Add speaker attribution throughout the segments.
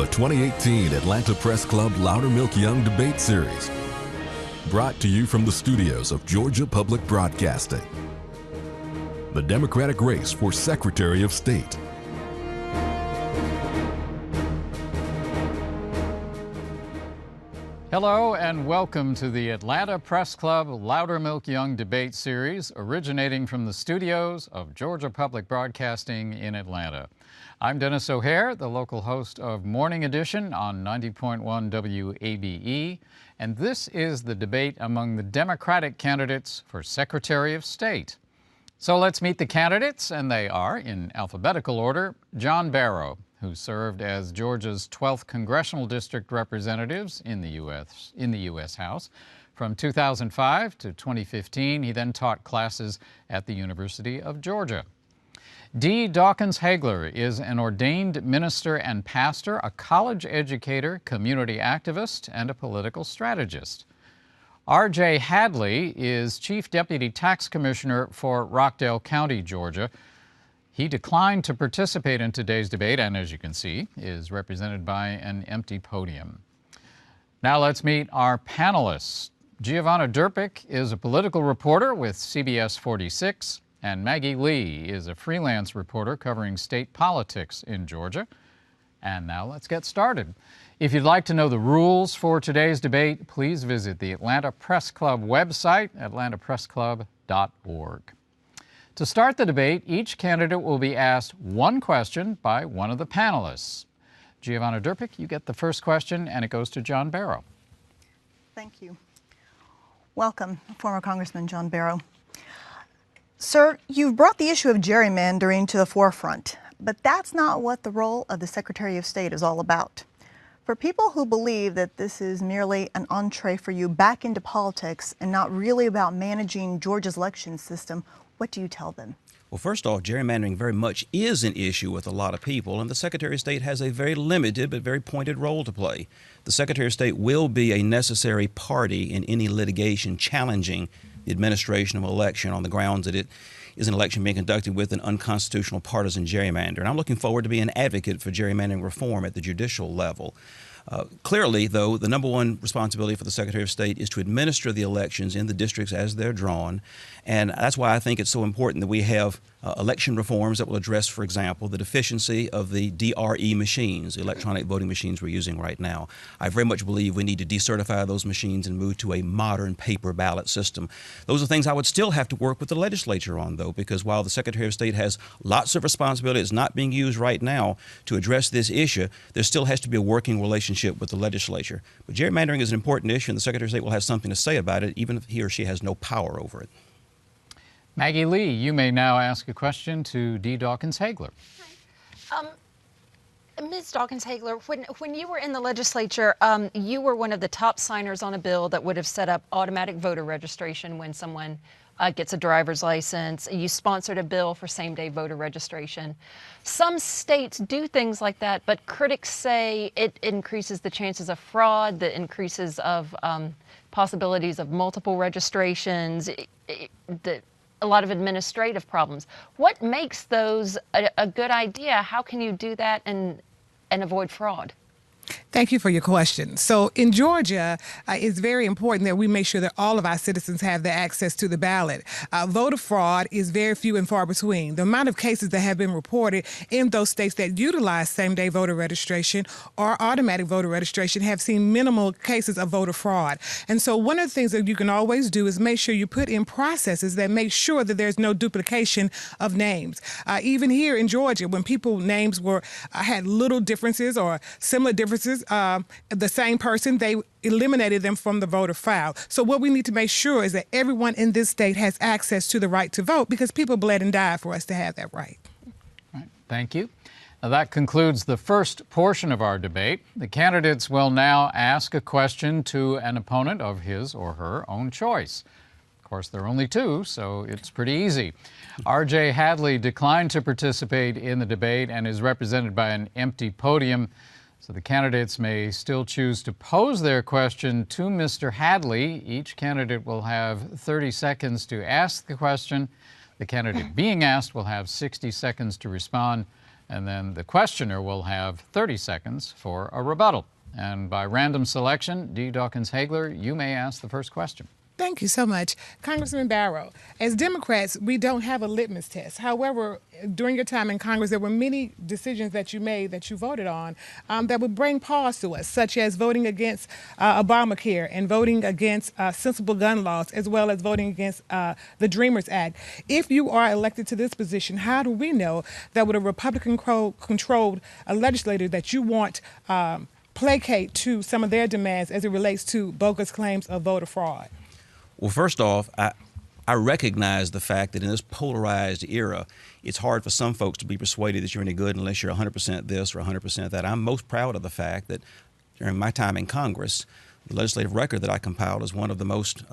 Speaker 1: the 2018 Atlanta Press Club Loudermilk Young Debate Series. Brought to you from the studios of Georgia Public Broadcasting. The Democratic race for Secretary of State.
Speaker 2: Hello and welcome to the Atlanta Press Club Loudermilk Young Debate Series, originating from the studios of Georgia Public Broadcasting in Atlanta. I'm Dennis O'Hare, the local host of Morning Edition on 90.1 WABE, and this is the debate among the Democratic candidates for Secretary of State. So let's meet the candidates, and they are, in alphabetical order, John Barrow, who served as Georgia's 12th Congressional District Representatives in the U.S. House. From 2005 to 2015, he then taught classes at the University of Georgia. Dawkins-Haigler is an ordained minister and pastor, a college educator, community activist, and a political strategist. R.J. Hadley is Chief Deputy Tax Commissioner for Rockdale County, Georgia. He declined to participate in today's debate and, as you can see, is represented by an empty podium. Now let's meet our panelists. Giovanna Durpick is a political reporter with CBS 46, and Maggie Lee is a freelance reporter covering state politics in Georgia. And now let's get started. If you'd like to know the rules for today's debate, please visit the Atlanta Press Club website, atlantapressclub.org. To start the debate, each candidate will be asked one question by one of the panelists. Giovanna Durpick, you get the first question, and it goes to John Barrow.
Speaker 3: Thank you. Welcome, former Congressman John Barrow. Sir, you've brought the issue of gerrymandering to the forefront, but that's not what the role of the Secretary of State is all about. For people who believe that this is merely an entree for you back into politics and not really about managing Georgia's election system, what do you tell them?
Speaker 4: Well, first off, gerrymandering very much is an issue with a lot of people, and the Secretary of State has a very limited but very pointed role to play. The Secretary of State will be a necessary party in any litigation challenging the administration of an election on the grounds that it is an election being conducted with an unconstitutional partisan gerrymander. And I'm looking forward to being an advocate for gerrymandering reform at the judicial level. Clearly, though, the number one responsibility for the Secretary of State is to administer the elections in the districts as they're drawn. And that's why I think it's so important that we have election reforms that will address, for example, the deficiency of the DRE machines, the electronic voting machines we're using right now. I very much believe we need to decertify those machines and move to a modern paper ballot system. Those are things I would still have to work with the legislature on, though, because while the Secretary of State has lots of responsibility, it's not being used right now to address this issue, there still has to be a working relationship with the legislature. But gerrymandering is an important issue, and the Secretary of State will have something to say about it, even if he or she has no power over it.
Speaker 2: Maggie Lee, you may now ask a question to Dawkins-Haigler.
Speaker 5: Ms. Dawkins-Haigler, when you were in the legislature, you were one of the top signers on a bill that would have set up automatic voter registration when someone gets a driver's license. You sponsored a bill for same-day voter registration. Some states do things like that, but critics say it increases the chances of fraud, the increases of possibilities of multiple registrations, a lot of administrative problems. What makes those a good idea? How can you do that and avoid fraud?
Speaker 6: Thank you for your question. So in Georgia, it's very important that we make sure that all of our citizens have the access to the ballot. Voter fraud is very few and far between. The amount of cases that have been reported in those states that utilize same-day voter registration or automatic voter registration have seen minimal cases of voter fraud. And so one of the things that you can always do is make sure you put in processes that make sure that there's no duplication of names. Even here in Georgia, when people's names had little differences or similar differences, the same person, they eliminated them from the voter file. So what we need to make sure is that everyone in this state has access to the right to vote, because people bled and died for us to have that right.
Speaker 2: All right. Thank you. Now, that concludes the first portion of our debate. The candidates will now ask a question to an opponent of his or her own choice. Of course, there are only two, so it's pretty easy. R.J. Hadley declined to participate in the debate and is represented by an empty podium. So the candidates may still choose to pose their question to Mr. Hadley. Each candidate will have 30 seconds to ask the question. The candidate being asked will have 60 seconds to respond, and then the questioner will have 30 seconds for a rebuttal. And by random selection, D. Dawkins-Haigler, you may ask the first question.
Speaker 6: Thank you so much. Congressman Barrow, as Democrats, we don't have a litmus test. However, during your time in Congress, there were many decisions that you made, that you voted on, that would bring pause to us, such as voting against Obamacare and voting against sensible gun laws, as well as voting against the Dreamers Act. If you are elected to this position, how do we know that with a Republican-controlled legislator that you want placate to some of their demands as it relates to bogus claims of voter fraud?
Speaker 4: Well, first off, I recognize the fact that in this polarized era, it's hard for some folks to be persuaded that you're any good unless you're 100% this or 100% that. I'm most proud of the fact that during my time in Congress, the legislative record that I compiled is one of the most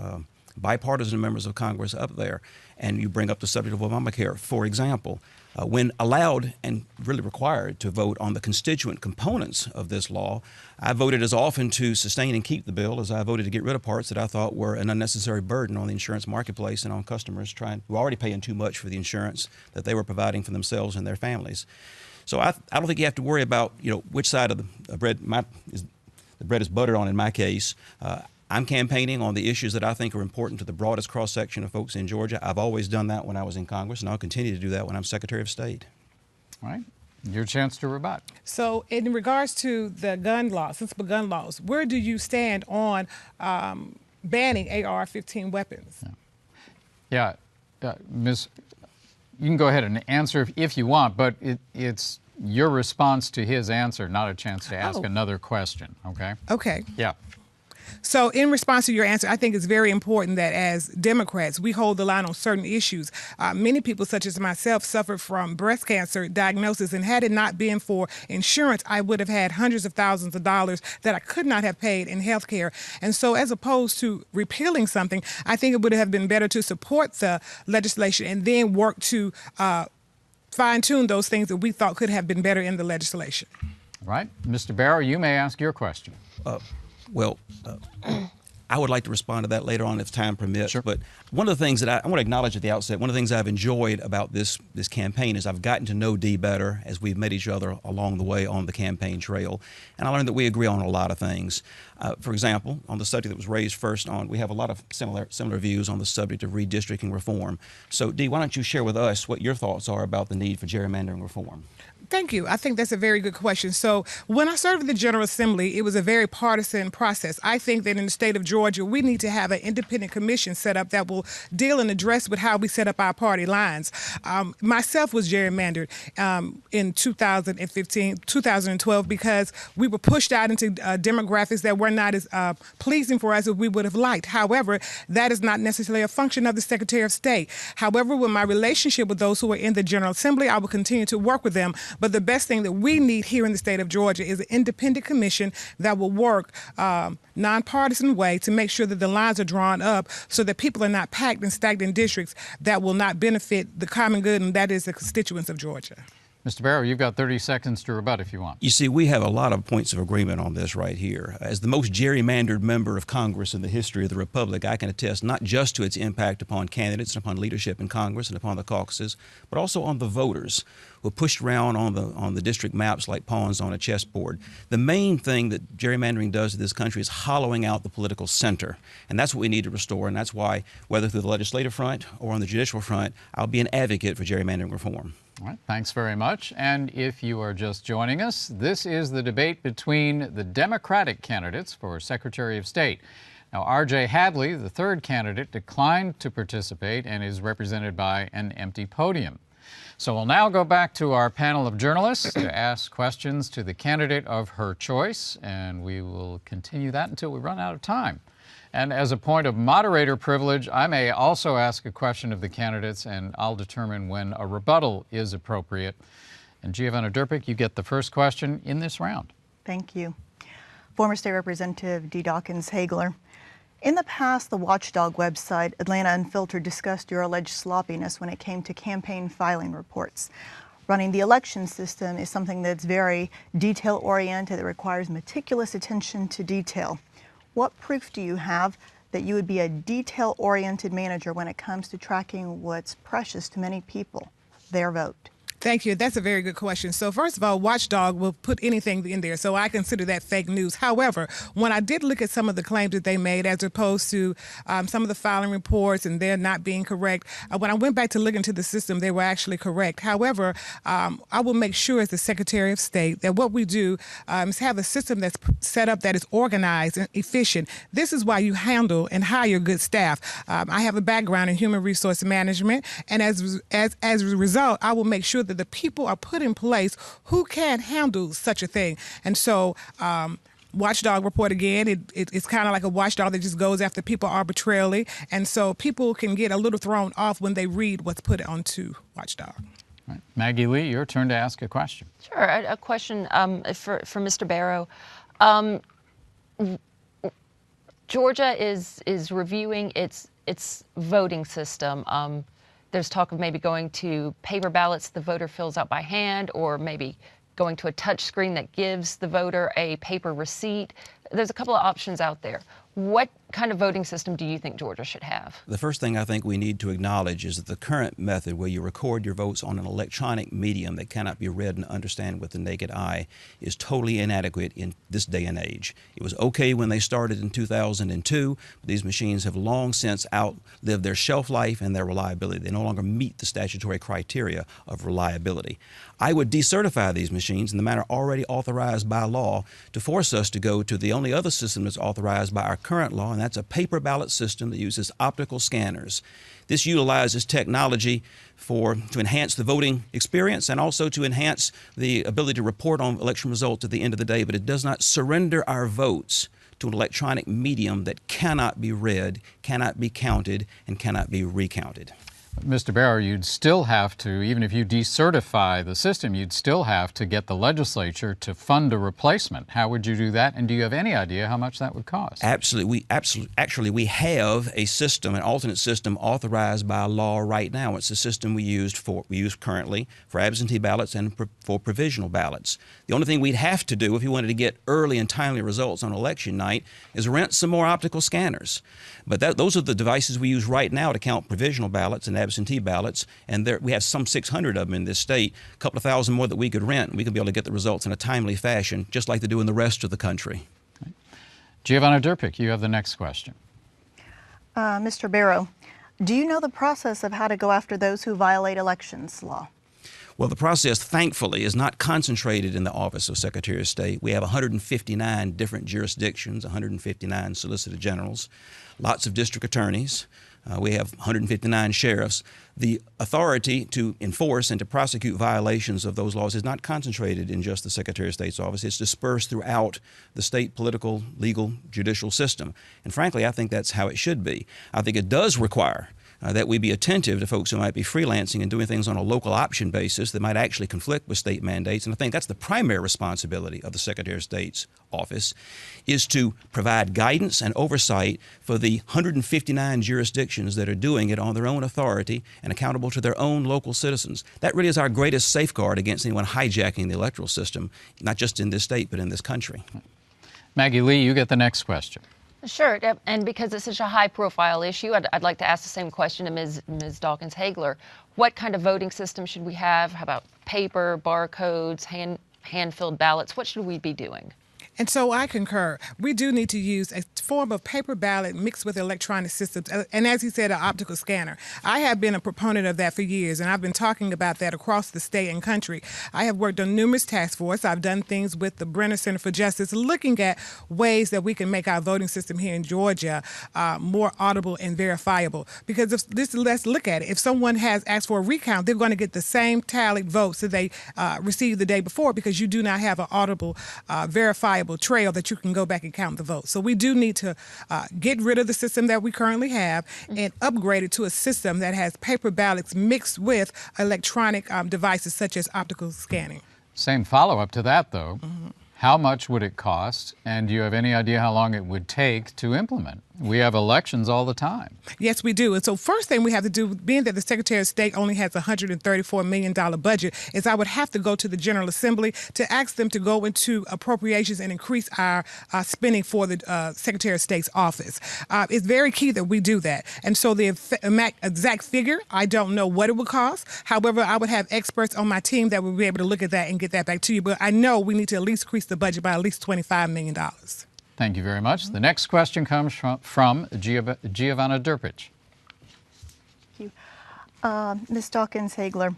Speaker 4: bipartisan members of Congress up there. And you bring up the subject of Obamacare, for example. When allowed and really required to vote on the constituent components of this law, I voted as often to sustain and keep the bill as I voted to get rid of parts that I thought were an unnecessary burden on the insurance marketplace and on customers who are already paying too much for the insurance that they were providing for themselves and their families. So I don't think you have to worry about which side of the bread the bread is buttered on in my case. I'm campaigning on the issues that I think are important to the broadest cross-section of folks in Georgia. I've always done that when I was in Congress, and I'll continue to do that when I'm Secretary of State.
Speaker 2: All right. Your chance to rebut.
Speaker 6: So in regards to the gun laws, sensible gun laws, where do you stand on banning AR-15 weapons?
Speaker 2: Yeah. Ms., you can go ahead and answer if you want, but it's your response to his answer, not a chance to ask another question, okay?
Speaker 6: Okay.
Speaker 2: Yeah.
Speaker 6: So in response to your answer, I think it's very important that as Democrats, we hold the line on certain issues. Many people, such as myself, suffered from breast cancer diagnosis, and had it not been for insurance, I would have had hundreds of thousands of dollars that I could not have paid in health care. And so as opposed to repealing something, I think it would have been better to support the legislation and then work to fine-tune those things that we thought could have been better in the legislation.
Speaker 2: All right. Mr. Barrow, you may ask your question.
Speaker 4: I would like to respond to that later on if time permits.
Speaker 2: Sure.
Speaker 4: But one of the things that I want to acknowledge at the outset, one of the things I've enjoyed about this campaign is I've gotten to know Dee better as we've met each other along the way on the campaign trail. And I learned that we agree on a lot of things. For example, on the subject that was raised first on, we have a lot of similar views on the subject of redistricting reform. So, Dee, why don't you share with us what your thoughts are about the need for gerrymandering reform?
Speaker 6: Thank you. I think that's a very good question. So when I served in the General Assembly, it was a very partisan process. I think that in the state of Georgia, we need to have an independent commission set up that will deal and address with how we set up our party lines. Myself was gerrymandered in 2012 because we were pushed out into demographics that were not as pleasing for us as we would have liked. However, that is not necessarily a function of the Secretary of State. However, with my relationship with those who are in the General Assembly, I will continue to work with them. But the best thing that we need here in the state of Georgia is an independent commission that will work nonpartisan way to make sure that the lines are drawn up so that people are not packed in stagnant districts that will not benefit the common good, and that is the constituents of Georgia.
Speaker 2: Mr. Barrow, you've got 30 seconds to rebut if you want.
Speaker 4: You see, we have a lot of points of agreement on this right here. As the most gerrymandered member of Congress in the history of the Republic, I can attest not just to its impact upon candidates and upon leadership in Congress and upon the caucuses, but also on the voters who are pushed around on the district maps like pawns on a chessboard. The main thing that gerrymandering does to this country is hollowing out the political center, and that's what we need to restore, and that's why, whether through the legislative front or on the judicial front, I'll be an advocate for gerrymandering reform.
Speaker 2: All right, thanks very much. And if you are just joining us, this is the debate between the Democratic candidates for Secretary of State. Now, R.J. Hadley, the third candidate, declined to participate and is represented by an empty podium. So we'll now go back to our panel of journalists to ask questions to the candidate of her choice, and we will continue that until we run out of time. And as a point of moderator privilege, I may also ask a question of the candidates, and I'll determine when a rebuttal is appropriate. And Giovanna Durpick, you get the first question in this round.
Speaker 3: Thank you. Former State Representative D. Dawkins-Haigler. In the past, the watchdog website Atlanta Unfiltered discussed your alleged sloppiness when it came to campaign filing reports. Running the election system is something that's very detail-oriented. It requires meticulous attention to detail. What proof do you have that you would be a detail-oriented manager when it comes to tracking what's precious to many people, their vote?
Speaker 6: Thank you. That's a very good question. So first of all, Watchdog will put anything in there, so I consider that fake news. However, when I did look at some of the claims that they made as opposed to some of the filing reports and they're not being correct, when I went back to look into the system, they were actually correct. However, I will make sure as the Secretary of State that what we do is have a system that's set up that is organized and efficient. This is why you handle and hire good staff. I have a background in human resource management, and as a result, I will make sure that the people are put in place who can handle such a thing. And so Watchdog report again, it's kind of like a watchdog that just goes after people arbitrarily. And so people can get a little thrown off when they read what's put onto Watchdog.
Speaker 2: Right. Maggie Lee, your turn to ask a question.
Speaker 5: Sure, a question for Mr. Barrow. Georgia is reviewing its voting system. There's talk of maybe going to paper ballots the voter fills out by hand, or maybe going to a touch screen that gives the voter a paper receipt. There's a couple of options out there. What kind of voting system do you think Georgia should have?
Speaker 4: The first thing I think we need to acknowledge is that the current method where you record your votes on an electronic medium that cannot be read and understood with the naked eye is totally inadequate in this day and age. It was okay when they started in 2002, but these machines have long since outlived their shelf life and their reliability. They no longer meet the statutory criteria of reliability. I would decertify these machines in the manner already authorized by law to force us to go to the only other system that's authorized by our current law, and that's a paper ballot system that uses optical scanners. This utilizes technology to enhance the voting experience and also to enhance the ability to report on election results at the end of the day, but it does not surrender our votes to an electronic medium that cannot be read, cannot be counted, and cannot be recounted.
Speaker 2: Mr. Barrow, you'd still have to, even if you decertify the system, you'd still have to get the legislature to fund a replacement. How would you do that? And do you have any idea how much that would cost?
Speaker 4: Actually, we have a system, an alternate system authorized by law right now. It's the system we use currently for absentee ballots and for provisional ballots. The only thing we'd have to do if you wanted to get early and timely results on election night is rent some more optical scanners. But those are the devices we use right now to count provisional ballots and absentee ballots, and we have some 600 of them in this state, a couple of thousand more that we could rent, and we could be able to get the results in a timely fashion, just like they do in the rest of the country.
Speaker 2: Okay. Giovanna Durpick, you have the next question.
Speaker 3: Mr. Barrow, do you know the process of how to go after those who violate elections law?
Speaker 4: Well, the process, thankfully, is not concentrated in the Office of Secretary of State. We have 159 different jurisdictions, 159 Solicitor Generals, lots of district attorneys. We have 159 sheriffs. The authority to enforce and to prosecute violations of those laws is not concentrated in just the Secretary of State's office. It's dispersed throughout the state political, legal, judicial system. And frankly, I think that's how it should be. I think it does require that we be attentive to folks who might be freelancing and doing things on a local option basis that might actually conflict with state mandates. And I think that's the primary responsibility of the Secretary of State's office, is to provide guidance and oversight for the 159 jurisdictions that are doing it on their own authority and accountable to their own local citizens. That really is our greatest safeguard against anyone hijacking the electoral system, not just in this state, but in this country.
Speaker 2: Maggie Lee, you get the next question.
Speaker 5: Sure, and because it's such a high-profile issue, I'd like to ask the same question to Ms. Dawkins-Haigler. What kind of voting system should we have? How about paper, barcodes, hand-filled ballots? What should we be doing?
Speaker 6: And so I concur. We do need to use a form of paper ballot mixed with electronic systems, and as he said, an optical scanner. I have been a proponent of that for years, and I've been talking about that across the state and country. I have worked on numerous task forces. I've done things with the Brenner Center for Justice, looking at ways that we can make our voting system here in Georgia more audible and verifiable. Because let's look at it. If someone has asked for a recount, they're going to get the same tallied votes that they received the day before, because you do not have an audible, verifiable trail that you can go back and count the votes. So we do need to get rid of the system that we currently have and upgrade it to a system that has paper ballots mixed with electronic devices such as optical scanning.
Speaker 2: Same follow-up to that, though. How much would it cost, and do you have any idea how long it would take to implement? We have elections all the time.
Speaker 6: Yes, we do. And so first thing we have to do, being that the Secretary of State only has a $134 million budget, is I would have to go to the General Assembly to ask them to go into appropriations and increase our spending for the Secretary of State's office. It's very key that we do that. And so the exact figure, I don't know what it would cost. However, I would have experts on my team that would be able to look at that and get that back to you. But I know we need to at least increase the budget by at least $25 million.
Speaker 2: Thank you very much. The next question comes from Giovanna Durpich.
Speaker 3: Thank you. Ms. Dawkins-Haigler,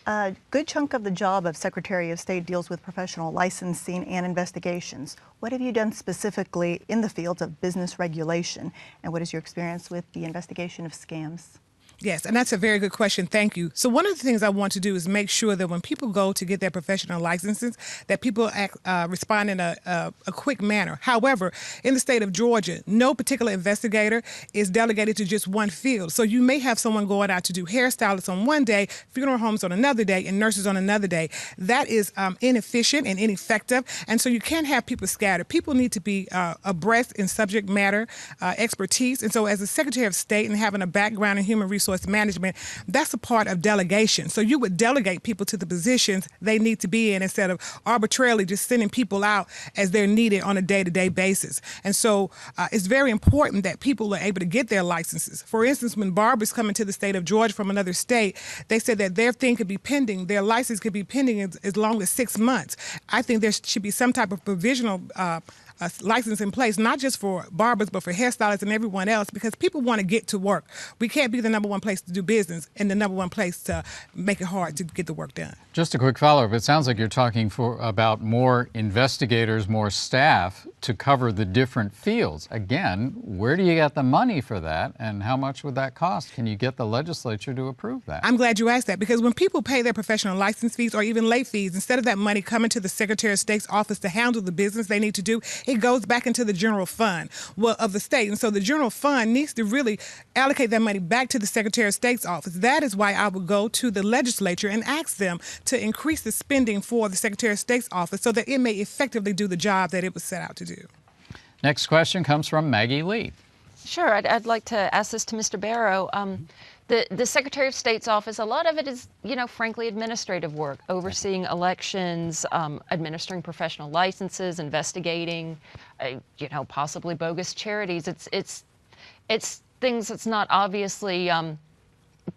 Speaker 3: a good chunk of the job of Secretary of State deals with professional licensing and investigations. What have you done specifically in the fields of business regulation, and what is your experience with the investigation of scams?
Speaker 6: Yes, and that's a very good question. Thank you. So one of the things I want to do is make sure that when people go to get their professional licenses, that people respond in a quick manner. However, in the state of Georgia, no particular investigator is delegated to just one field. So you may have someone going out to do hairstylists on one day, funeral homes on another day, and nurses on another day. That is inefficient and ineffective, and so you can't have people scattered. People need to be abreast in subject matter expertise, and so as a Secretary of State and having a background in human resource management, that's a part of delegation. So you would delegate people to the positions they need to be in instead of arbitrarily just sending people out as they're needed on a day-to-day basis. And so it's very important that people are able to get their licenses. For instance, when barbers come into the state of Georgia from another state, they said that their thing could be pending, their license could be pending as long as 6 months. I think there should be some type of provisional license in place, not just for barbers, but for hairstylists and everyone else, because people want to get to work. We can't be the number one place to do business and the number one place to make it hard to get the work done.
Speaker 2: Just a quick follow-up. It sounds like you're talking about more investigators, more staff to cover the different fields. Again, where do you get the money for that, and how much would that cost? Can you get the legislature to approve that?
Speaker 6: I'm glad you asked that, because when people pay their professional license fees or even late fees, instead of that money coming to the Secretary of State's office to handle the business they need to do, it goes back into the general fund of the state. And so the general fund needs to really allocate that money back to the Secretary of State's office. That is why I would go to the legislature and ask them to increase the spending for the Secretary of State's office so that it may effectively do the job that it was set out to do.
Speaker 2: Next question comes from Maggie Lee.
Speaker 5: Sure, I'd like to ask this to Mr. Barrow. The Secretary of State's office, a lot of it is, frankly, administrative work, overseeing elections, administering professional licenses, investigating, possibly bogus charities. It's things that's not obviously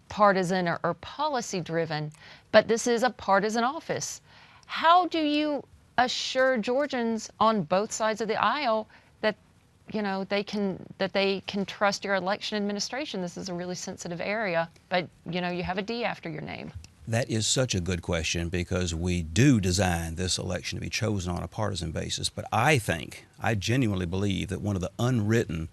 Speaker 5: partisan or policy driven, but this is a partisan office. How do you assure Georgians on both sides of the aisle that they can trust your election administration? This is a really sensitive area, but you have a D after your name.
Speaker 4: That is such a good question, because we do design this election to be chosen on a partisan basis. But I genuinely believe that one of the unwritten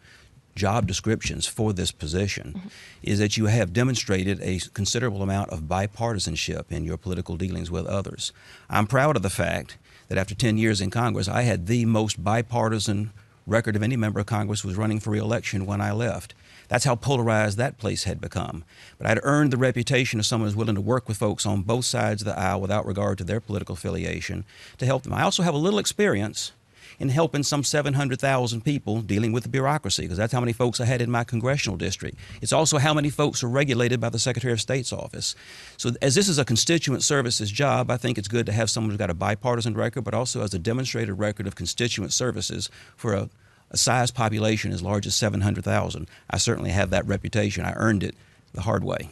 Speaker 4: job descriptions for this position is that you have demonstrated a considerable amount of bipartisanship in your political dealings with others. I'm proud of the fact that after 10 years in Congress, I had the most bipartisan record of any member of Congress who was running for re-election when I left. That's how polarized that place had become. But I'd earned the reputation of someone who's willing to work with folks on both sides of the aisle without regard to their political affiliation to help them. I also have a little experience in helping some 700,000 people dealing with the bureaucracy, because that's how many folks I had in my congressional district. It's also how many folks are regulated by the Secretary of State's office. So as this is a constituent services job, I think it's good to have someone who's got a bipartisan record, but also has a demonstrated record of constituent services for a size population as large as 700,000. I certainly have that reputation. I earned it the hard way.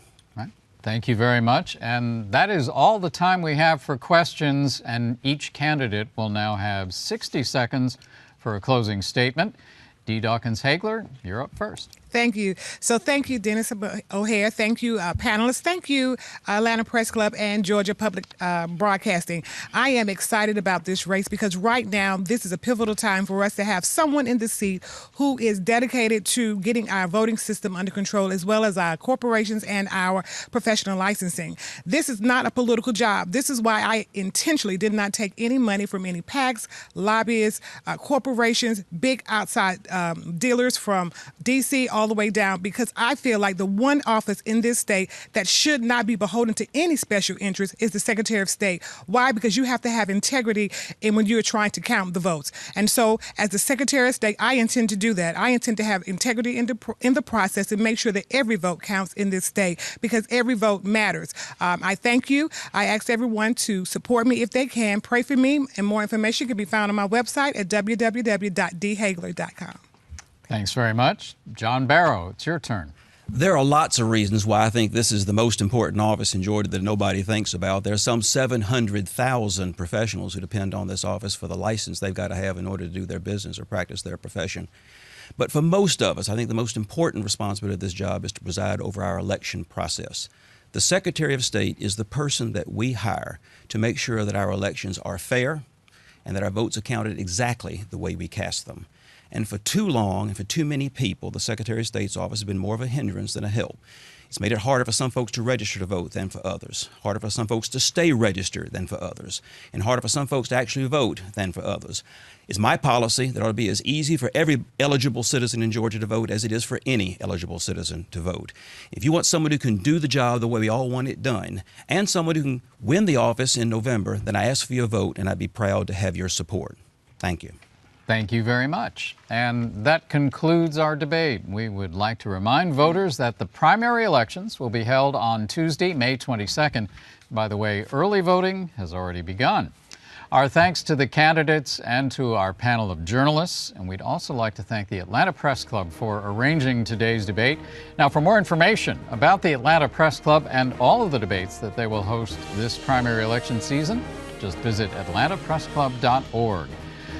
Speaker 2: Thank you very much. And that is all the time we have for questions, and each candidate will now have 60 seconds for a closing statement. D. Dawkins-Haigler, you're up first.
Speaker 6: Thank you. So thank you, Dennis O'Hare. Thank you, panelists. Thank you, Atlanta Press Club and Georgia Public Broadcasting. I am excited about this race because right now this is a pivotal time for us to have someone in the seat who is dedicated to getting our voting system under control, as well as our corporations and our professional licensing. This is not a political job. This is why I intentionally did not take any money from any PACs, lobbyists, corporations, big outside dealers from D.C. all all the way down, because I feel like the one office in this state that should not be beholden to any special interest is the Secretary of State. Why? Because you have to have integrity when you're trying to count the votes. And so as the Secretary of State, I intend to do that. I intend to have integrity in the process and make sure that every vote counts in this state, because every vote matters. I thank you. I ask everyone to support me if they can. Pray for me, and more information can be found on my website at www.dhaigler.com.
Speaker 2: Thanks very much. John Barrow, it's your turn.
Speaker 4: There are lots of reasons why I think this is the most important office in Georgia that nobody thinks about. There are some 700,000 professionals who depend on this office for the license they've got to have in order to do their business or practice their profession. But for most of us, I think the most important responsibility of this job is to preside over our election process. The Secretary of State is the person that we hire to make sure that our elections are fair and that our votes are counted exactly the way we cast them. And for too long and for too many people, the Secretary of State's office has been more of a hindrance than a help. It's made it harder for some folks to register to vote than for others, harder for some folks to stay registered than for others, and harder for some folks to actually vote than for others. It's my policy that it ought to be as easy for every eligible citizen in Georgia to vote as it is for any eligible citizen to vote. If you want someone who can do the job the way we all want it done, and someone who can win the office in November, then I ask for your vote, and I'd be proud to have your support. Thank you.
Speaker 2: Thank you very much. And that concludes our debate. We would like to remind voters that the primary elections will be held on Tuesday, May 22nd. By the way, early voting has already begun. Our thanks to the candidates and to our panel of journalists. And we'd also like to thank the Atlanta Press Club for arranging today's debate. Now, for more information about the Atlanta Press Club and all of the debates that they will host this primary election season, just visit atlantapressclub.org.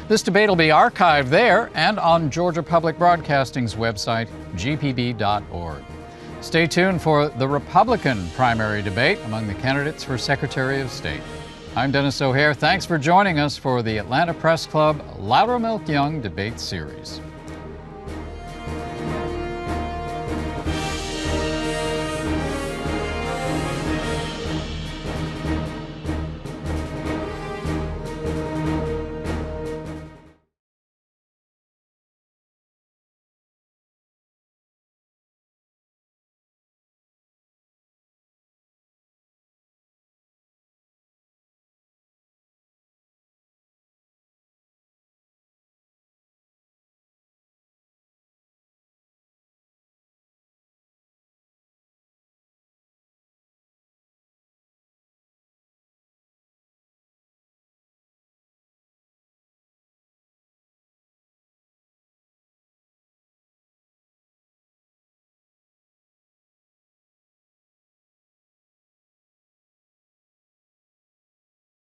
Speaker 2: This debate will be archived there and on Georgia Public Broadcasting's website, gpb.org. Stay tuned for the Republican primary debate among the candidates for Secretary of State. I'm Dennis O'Hare. Thanks for joining us for the Atlanta Press Club Loudermilk Young Debate Series.